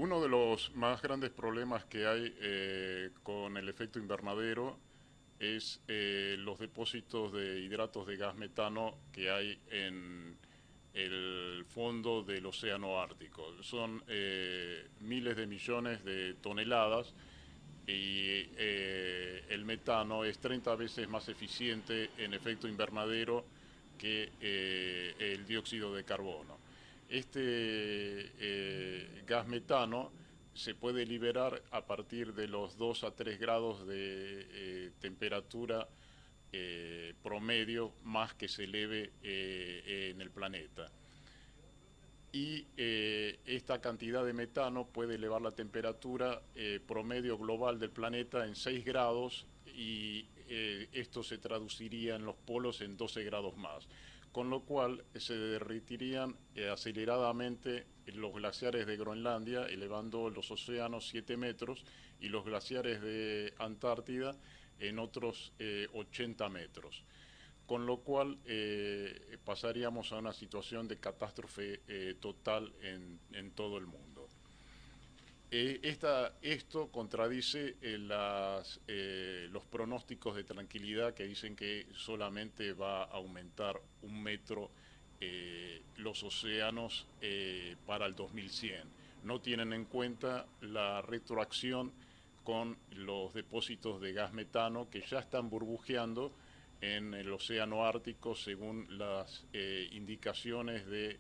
Uno de los más grandes problemas que hay con el efecto invernadero es los depósitos de hidratos de gas metano que hay en el fondo del océano Ártico. Son miles de millones de toneladas y el metano es 30 veces más eficiente en efecto invernadero que el dióxido de carbono. Este gas metano se puede liberar a partir de los 2 a 3 grados de temperatura promedio más que se eleve en el planeta. Y esta cantidad de metano puede elevar la temperatura promedio global del planeta en 6 grados y esto se traduciría en los polos en 12 grados más, con lo cual se derretirían aceleradamente los glaciares de Groenlandia, elevando los océanos 7 metros y los glaciares de Antártida en otros 80 metros, con lo cual pasaríamos a una situación de catástrofe total en todo el mundo. Esto contradice los pronósticos de tranquilidad que dicen que solamente va a aumentar 1 metro los océanos para el 2100. No tienen en cuenta la retroacción con los depósitos de gas metano que ya están burbujeando en el océano Ártico según las indicaciones de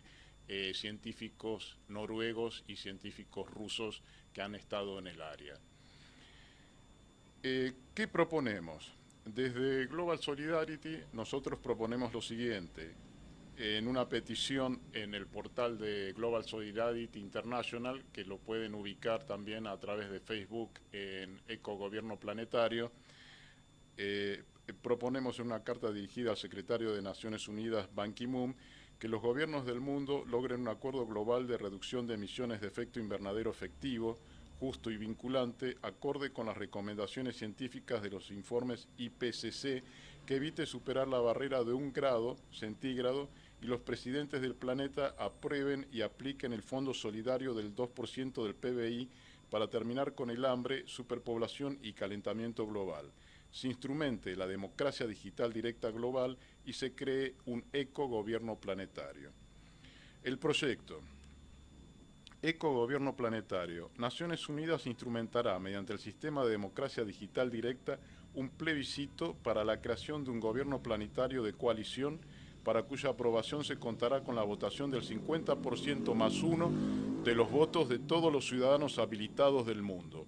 científicos noruegos y científicos rusos que han estado en el área. ¿Qué proponemos? Desde Global Solidarity nosotros proponemos lo siguiente. En una petición en el portal de Global Solidarity International, que lo pueden ubicar también a través de Facebook en Ecogobierno Planetario, proponemos en una carta dirigida al secretario de Naciones Unidas, Ban Ki-moon, que los gobiernos del mundo logren un acuerdo global de reducción de emisiones de efecto invernadero efectivo, justo y vinculante, acorde con las recomendaciones científicas de los informes IPCC, que evite superar la barrera de 1 grado centígrado y los presidentes del planeta aprueben y apliquen el Fondo Solidario del 2% del PBI para terminar con el hambre, superpoblación y calentamiento global. Se instrumente la democracia digital directa global y se cree un ecogobierno planetario. El proyecto Ecogobierno Planetario. Naciones Unidas instrumentará mediante el sistema de democracia digital directa un plebiscito para la creación de un gobierno planetario de coalición para cuya aprobación se contará con la votación del 50% más 1 de los votos de todos los ciudadanos habilitados del mundo.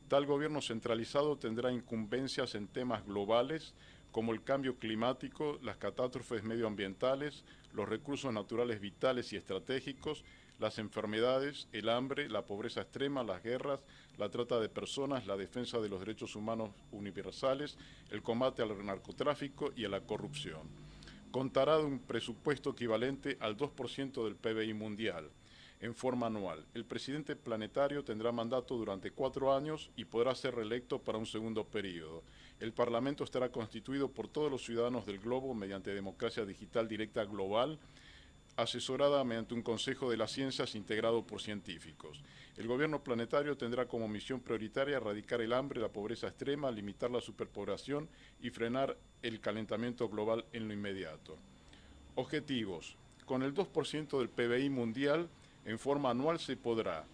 Tal gobierno centralizado tendrá incumbencias en temas globales como el cambio climático, las catástrofes medioambientales, los recursos naturales vitales y estratégicos, las enfermedades, el hambre, la pobreza extrema, las guerras, la trata de personas, la defensa de los derechos humanos universales, el combate al narcotráfico y a la corrupción. Contará de un presupuesto equivalente al 2% del PBI mundial en forma anual. El presidente planetario tendrá mandato durante 4 años y podrá ser reelecto para un segundo periodo. El Parlamento estará constituido por todos los ciudadanos del globo mediante democracia digital directa global, asesorada mediante un Consejo de las Ciencias integrado por científicos. El gobierno planetario tendrá como misión prioritaria erradicar el hambre, la pobreza extrema, limitar la superpoblación y frenar el calentamiento global en lo inmediato. Objetivos. Con el 2% del PBI mundial, en forma anual se podrá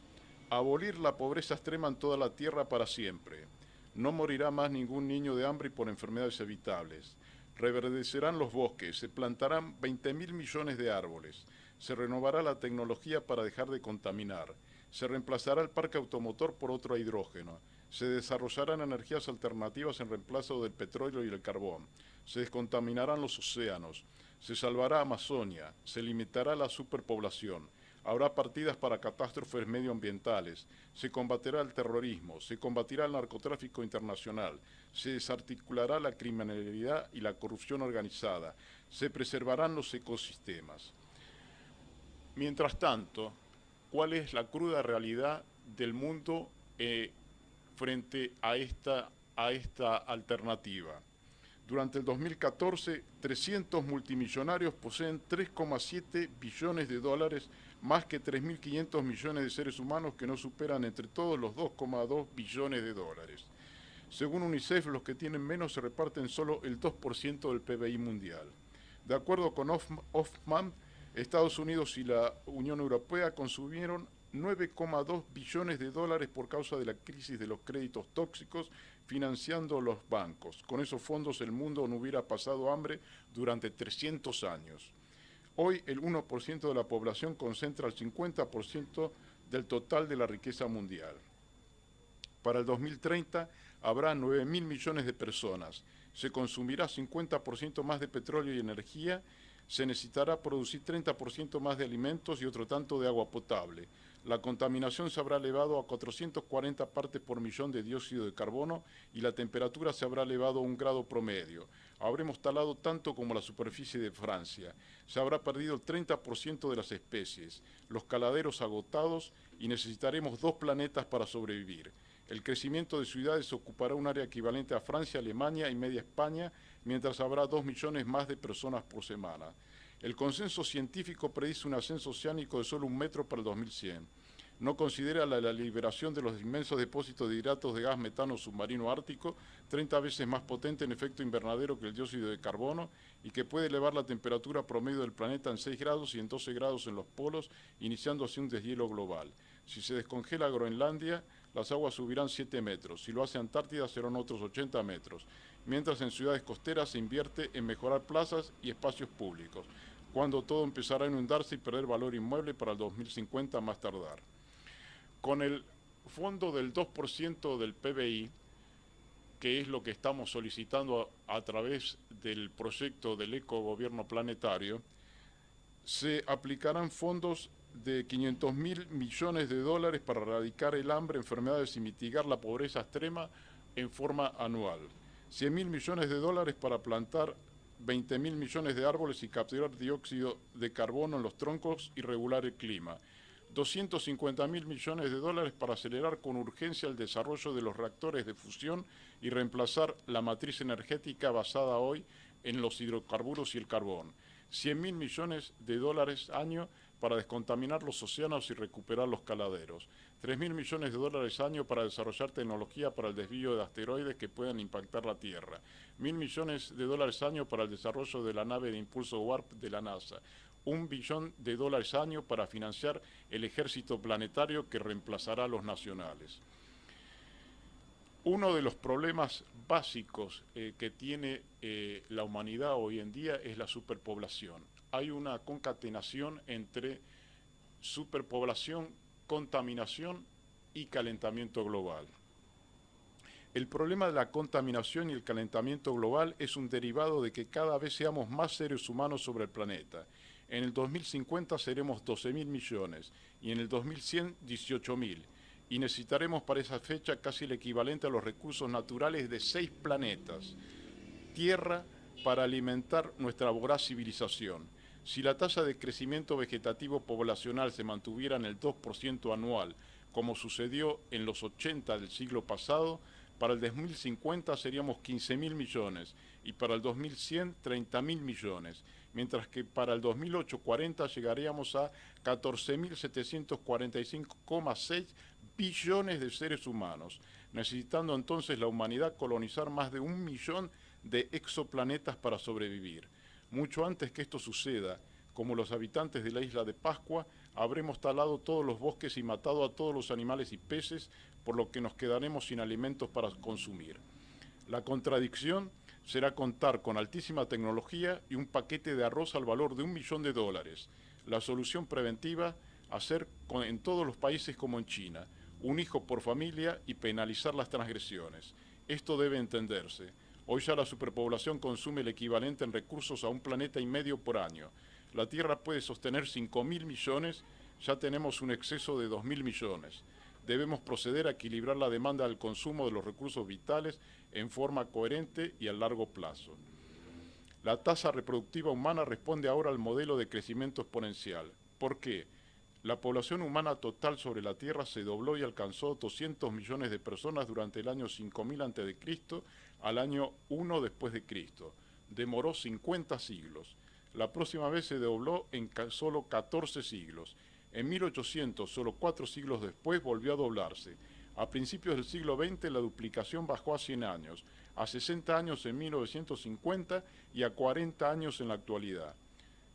abolir la pobreza extrema en toda la Tierra para siempre. No morirá más ningún niño de hambre y por enfermedades evitables. Reverdecerán los bosques, se plantarán 20.000 millones de árboles, se renovará la tecnología para dejar de contaminar, se reemplazará el parque automotor por otro a hidrógeno, se desarrollarán energías alternativas en reemplazo del petróleo y el carbón, se descontaminarán los océanos, se salvará Amazonia, se limitará la superpoblación, habrá partidas para catástrofes medioambientales, se combatirá el terrorismo, se combatirá el narcotráfico internacional, se desarticulará la criminalidad y la corrupción organizada, se preservarán los ecosistemas. Mientras tanto, ¿cuál es la cruda realidad del mundo frente a esta alternativa? Durante el 2014, 300 multimillonarios poseen 3,7 billones de dólares, más que 3.500 millones de seres humanos que no superan entre todos los 2,2 billones de dólares. Según UNICEF, los que tienen menos se reparten solo el 2% del PBI mundial. De acuerdo con Hoffman, Estados Unidos y la Unión Europea consumieron 9,2 billones de dólares por causa de la crisis de los créditos tóxicos financiando los bancos. Con esos fondos el mundo no hubiera pasado hambre durante 300 años. Hoy el 1% de la población concentra el 50% del total de la riqueza mundial. Para el 2030 habrá 9.000 millones de personas. Se consumirá 50% más de petróleo y energía. Se necesitará producir 30% más de alimentos y otro tanto de agua potable. La contaminación se habrá elevado a 440 partes por millón de dióxido de carbono y la temperatura se habrá elevado a 1 grado promedio. Habremos talado tanto como la superficie de Francia. Se habrá perdido el 30% de las especies, los caladeros agotados y necesitaremos 2 planetas para sobrevivir. El crecimiento de ciudades ocupará un área equivalente a Francia, Alemania y media España, mientras habrá 2 millones más de personas por semana. El consenso científico predice un ascenso oceánico de solo 1 metro para el 2100. No considera la liberación de los inmensos depósitos de hidratos de gas metano submarino ártico, 30 veces más potente en efecto invernadero que el dióxido de carbono y que puede elevar la temperatura promedio del planeta en 6 grados y en 12 grados en los polos, iniciando así un deshielo global. Si se descongela Groenlandia, las aguas subirán 7 metros. Si lo hace Antártida, serán otros 80 metros. Mientras en ciudades costeras se invierte en mejorar plazas y espacios públicos, cuando todo empezará a inundarse y perder valor inmueble para el 2050 más tardar. Con el fondo del 2% del PBI, que es lo que estamos solicitando a través del proyecto del ecogobierno planetario, se aplicarán fondos de 500.000 millones de dólares para erradicar el hambre, enfermedades y mitigar la pobreza extrema en forma anual. 100.000 millones de dólares para plantar 20.000 millones de árboles y capturar dióxido de carbono en los troncos y regular el clima. 250.000 millones de dólares para acelerar con urgencia el desarrollo de los reactores de fusión y reemplazar la matriz energética basada hoy en los hidrocarburos y el carbón. 100.000 millones de dólares año para descontaminar los océanos y recuperar los caladeros. 3.000 millones de dólares año para desarrollar tecnología para el desvío de asteroides que puedan impactar la Tierra. 1.000 millones de dólares año para el desarrollo de la nave de impulso Warp de la NASA. 1 billón de dólares año para financiar el ejército planetario que reemplazará a los nacionales. Uno de los problemas básicos que tiene la humanidad hoy en día es la superpoblación. Hay una concatenación entre superpoblación, contaminación y calentamiento global. El problema de la contaminación y el calentamiento global es un derivado de que cada vez seamos más seres humanos sobre el planeta. En el 2050 seremos 12.000 millones y en el 2100 18.000. Y necesitaremos para esa fecha casi el equivalente a los recursos naturales de 6 planetas, Tierra, para alimentar nuestra voraz civilización. Si la tasa de crecimiento vegetativo poblacional se mantuviera en el 2% anual, como sucedió en los 80 del siglo pasado, para el 2050 seríamos 15.000 millones y para el 2100 30.000 millones, mientras que para el 2040 llegaríamos a 14.745,6 billones de seres humanos, necesitando entonces la humanidad colonizar más de 1 millón de exoplanetas para sobrevivir. Mucho antes que esto suceda, como los habitantes de la isla de Pascua, habremos talado todos los bosques y matado a todos los animales y peces, por lo que nos quedaremos sin alimentos para consumir. La contradicción será contar con altísima tecnología y un paquete de arroz al valor de 1 millón de dólares. La solución preventiva, hacer en todos los países como en China, un hijo por familia y penalizar las transgresiones. Esto debe entenderse. Hoy ya la superpoblación consume el equivalente en recursos a 1,5 planetas por año. La Tierra puede sostener 5.000 millones, ya tenemos un exceso de 2.000 millones. Debemos proceder a equilibrar la demanda del consumo de los recursos vitales en forma coherente y a largo plazo. La tasa reproductiva humana responde ahora al modelo de crecimiento exponencial. ¿Por qué? La población humana total sobre la Tierra se dobló y alcanzó 200 millones de personas durante el año 5000 a.C., al año 1 después de Cristo. Demoró 50 siglos. La próxima vez se dobló en solo 14 siglos. En 1800, solo 4 siglos después, volvió a doblarse. A principios del siglo XX la duplicación bajó a 100 años, a 60 años en 1950 y a 40 años en la actualidad.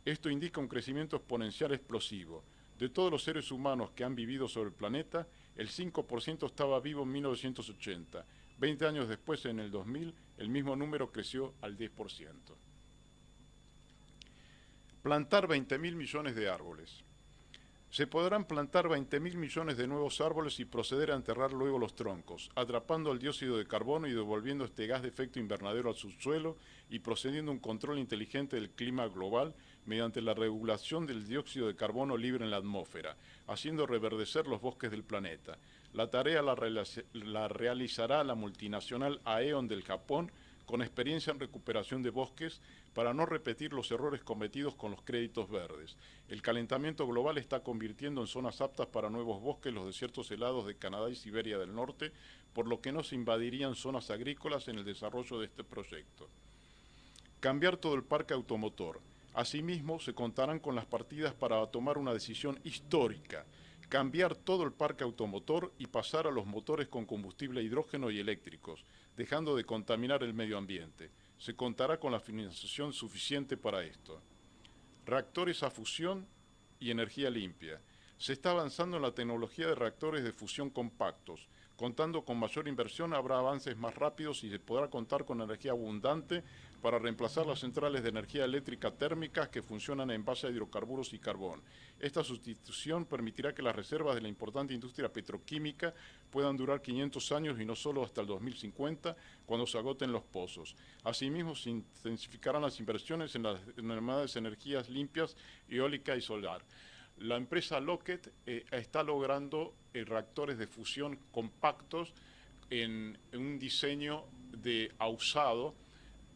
Esto indica un crecimiento exponencial explosivo. De todos los seres humanos que han vivido sobre el planeta, el 5% estaba vivo en 1980. 20 años después, en el 2000, el mismo número creció al 10%. Plantar 20.000 millones de árboles. Se podrán plantar 20.000 millones de nuevos árboles y proceder a enterrar luego los troncos, atrapando el dióxido de carbono y devolviendo este gas de efecto invernadero al subsuelo y procediendo a un control inteligente del clima global mediante la regulación del dióxido de carbono libre en la atmósfera, haciendo reverdecer los bosques del planeta. La tarea la realizará la multinacional Aeon del Japón, con experiencia en recuperación de bosques, para no repetir los errores cometidos con los créditos verdes. El calentamiento global está convirtiendo en zonas aptas para nuevos bosques los desiertos helados de Canadá y Siberia del Norte, por lo que no se invadirían zonas agrícolas en el desarrollo de este proyecto. Cambiar todo el parque automotor. Asimismo, se contarán con las partidas para tomar una decisión histórica: cambiar todo el parque automotor y pasar a los motores con combustible hidrógeno y eléctricos, dejando de contaminar el medio ambiente. Se contará con la financiación suficiente para esto. Reactores a fusión y energía limpia. Se está avanzando en la tecnología de reactores de fusión compactos. Contando con mayor inversión habrá avances más rápidos y se podrá contar con energía abundante para reemplazar las centrales de energía eléctrica térmicas que funcionan en base a hidrocarburos y carbón. Esta sustitución permitirá que las reservas de la importante industria petroquímica puedan durar 500 años y no solo hasta el 2050, cuando se agoten los pozos. Asimismo, se intensificarán las inversiones en las denominadas energías limpias, eólica y solar. La empresa Lockheed está logrando reactores de fusión compactos en un diseño de ausado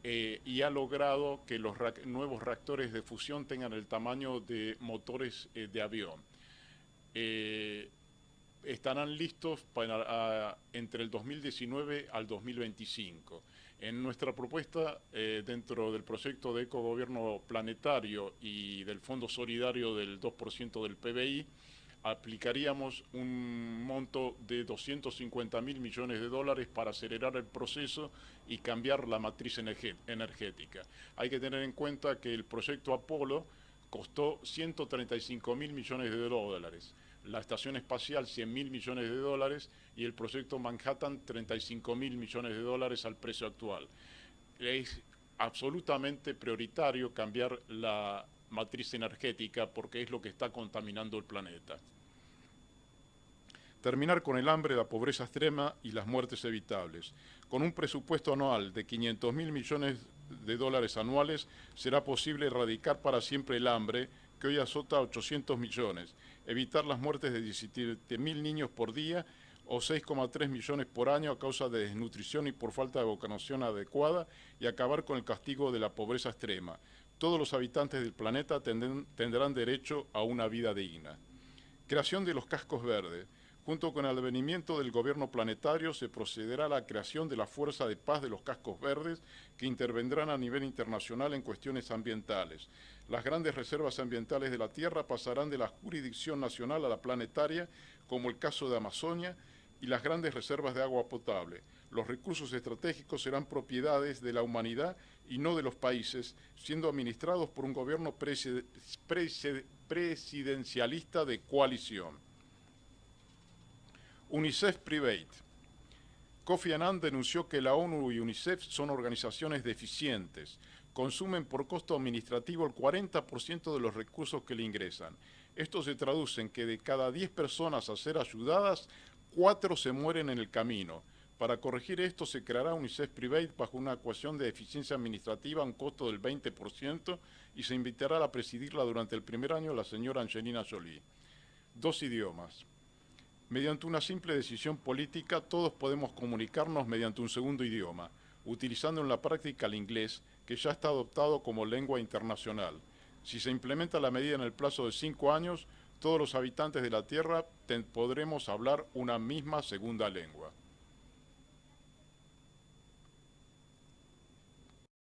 y ha logrado que los nuevos reactores de fusión tengan el tamaño de motores de avión. Estarán listos para entre el 2019 al 2025. En nuestra propuesta, dentro del proyecto de ecogobierno planetario y del Fondo Solidario del 2% del PBI, aplicaríamos un monto de 250.000 millones de dólares para acelerar el proceso y cambiar la matriz energética. Hay que tener en cuenta que el proyecto Apolo costó 135.000 millones de dólares, la estación espacial 100.000 millones de dólares y el proyecto Manhattan 35.000 millones de dólares al precio actual. Es absolutamente prioritario cambiar la matriz energética porque es lo que está contaminando el planeta. Terminar con el hambre, la pobreza extrema y las muertes evitables. Con un presupuesto anual de 500.000 millones de dólares anuales, será posible erradicar para siempre el hambre, que hoy azota a 800 millones, evitar las muertes de 17.000 niños por día o 6,3 millones por año a causa de desnutrición y por falta de vacunación adecuada, y acabar con el castigo de la pobreza extrema. Todos los habitantes del planeta tendrán derecho a una vida digna. Creación de los cascos verdes. Junto con el advenimiento del gobierno planetario se procederá a la creación de la Fuerza de Paz de los Cascos Verdes, que intervendrán a nivel internacional en cuestiones ambientales. Las grandes reservas ambientales de la Tierra pasarán de la jurisdicción nacional a la planetaria, como el caso de Amazonia, y las grandes reservas de agua potable. Los recursos estratégicos serán propiedades de la humanidad y no de los países, siendo administrados por un gobierno presidencialista de coalición. UNICEF Private. Kofi Annan denunció que la ONU y UNICEF son organizaciones deficientes. Consumen por costo administrativo el 40% de los recursos que le ingresan. Esto se traduce en que de cada 10 personas a ser ayudadas, 4 se mueren en el camino. Para corregir esto, se creará UNICEF Private bajo una ecuación de eficiencia administrativa a un costo del 20% y se invitará a presidirla durante el primer año a la señora Angelina Jolie. 2 idiomas. Mediante una simple decisión política, todos podemos comunicarnos mediante un segundo idioma, utilizando en la práctica el inglés, que ya está adoptado como lengua internacional. Si se implementa la medida en el plazo de 5 años, todos los habitantes de la Tierra podremos hablar una misma segunda lengua.